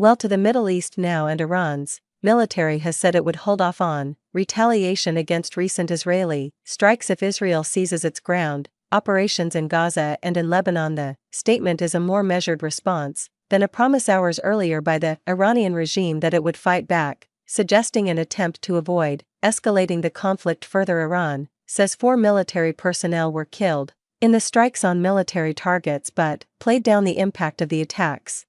Well, to the Middle East now, and Iran's military has said it would hold off on retaliation against recent Israeli strikes if Israel seizes its ground operations in Gaza and in Lebanon. The statement is a more measured response than a promise hours earlier by the Iranian regime that it would fight back, suggesting an attempt to avoid escalating the conflict further. Iran says 4 military personnel were killed in the strikes on military targets, but played down the impact of the attacks,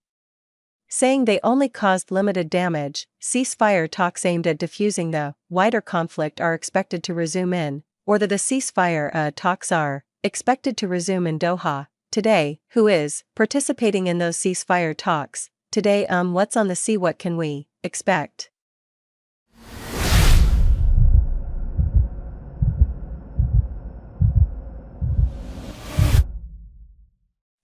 saying they only caused limited damage. Ceasefire talks aimed at diffusing the wider conflict are expected to resume in, or that the ceasefire talks are expected to resume in Doha today. Who is participating in those ceasefire talks today? What's on the sea? What can we expect?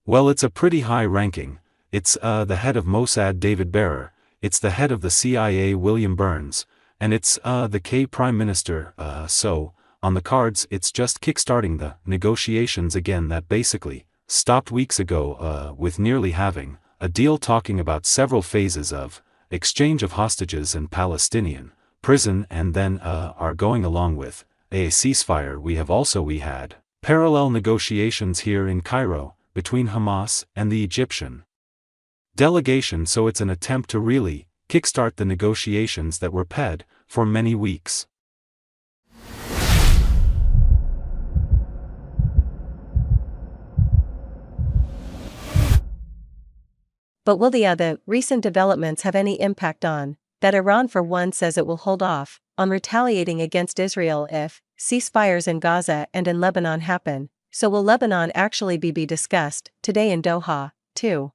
Well, it's a pretty high ranking. It's the head of Mossad, David Bearer, it's the head of the CIA, William Burns, and it's the K Prime Minister. So, on the cards, it's just kickstarting the negotiations again that basically stopped weeks ago with nearly having a deal talking about several phases of exchange of hostages and Palestinian prison, and then are going along with a ceasefire. We had parallel negotiations here in Cairo between Hamas and the Egyptian delegation, so it's an attempt to really kickstart the negotiations that were ped for many weeks. But will the recent developments have any impact on that? Iran for one says it will hold off on retaliating against Israel if ceasefires in Gaza and in Lebanon happen. So will Lebanon actually be discussed today in Doha, too?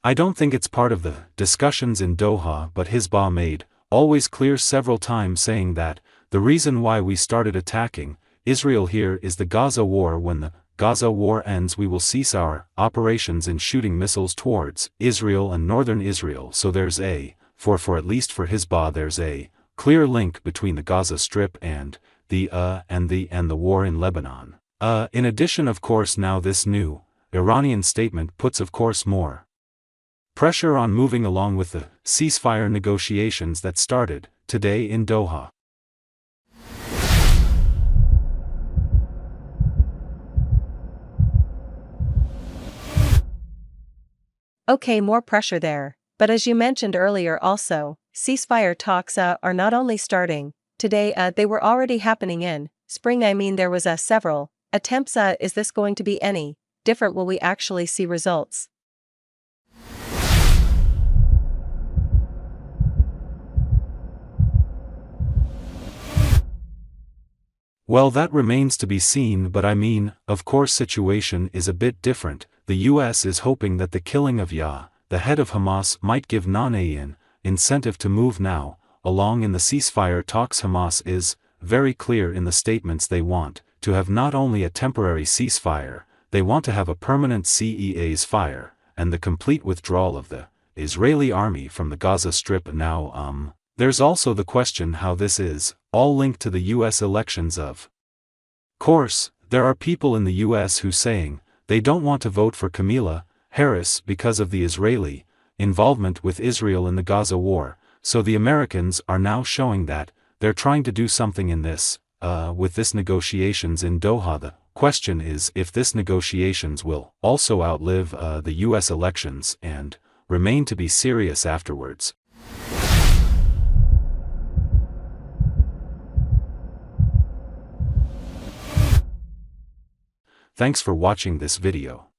I don't think it's part of the discussions in Doha, but Hezbollah made always clear several times, saying that the reason why we started attacking Israel here is the Gaza war. When the Gaza war ends, we will cease our operations in shooting missiles towards Israel and northern Israel. So there's for at least for Hezbollah, there's a clear link between the Gaza Strip and the war in Lebanon. In addition, of course, now this new Iranian statement puts, of course, more pressure on moving along with the ceasefire negotiations that started today in Doha. Okay, more pressure there. But as you mentioned earlier also, ceasefire talks are not only starting today, they were already happening in spring. There was several attempts. Is this going to be any different? Will we actually see results? Well, that remains to be seen, but of course, situation is a bit different. The US is hoping that the killing of the head of Hamas, might give an incentive to move now along in the ceasefire talks. Hamas is very clear in the statements they want to have not only a temporary ceasefire, they want to have a permanent ceasefire, and the complete withdrawal of the Israeli army from the Gaza Strip. Now, there's also the question how this is all linked to the US elections. Of course, there are people in the US who saying they don't want to vote for Kamala Harris because of the Israeli involvement with Israel in the Gaza war. So the Americans are now showing that they're trying to do something in this, with this negotiations in Doha. The question is if this negotiations will also outlive the US elections and remain to be serious afterwards. Thanks for watching this video.